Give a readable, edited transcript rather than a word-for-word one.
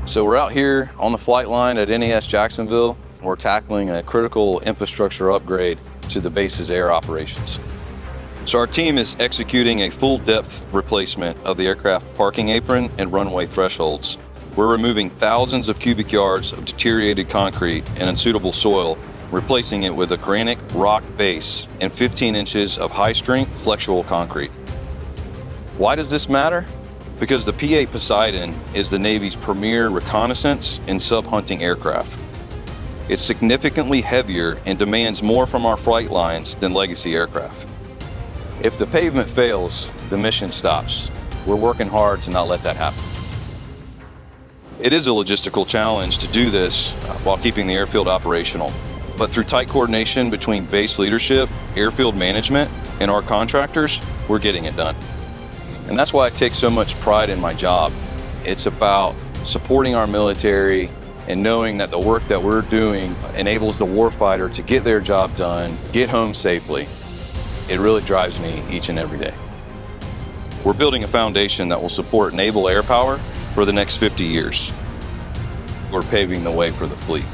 So we're out here on the flight line at NAS Jacksonville. We're tackling a critical infrastructure upgrade to the base's air operations. So our team is executing a full depth replacement of the aircraft parking apron and runway thresholds. We're removing thousands of cubic yards of deteriorated concrete and unsuitable soil, replacing it with a granite rock base and 15 inches of high-strength flexural concrete. Why does this matter? Because the P-8 Poseidon is the Navy's premier reconnaissance and sub-hunting aircraft. It's significantly heavier and demands more from our flight lines than legacy aircraft. If the pavement fails, the mission stops. We're working hard to not let that happen. It is a logistical challenge to do this while keeping the airfield operational. But through tight coordination between base leadership, airfield management, and our contractors, we're getting it done. And that's why I take so much pride in my job. It's about supporting our military and knowing that the work that we're doing enables the warfighter to get their job done, get home safely. It really drives me each and every day. We're building a foundation that will support naval air power for the next 50 years. We're paving the way for the fleet.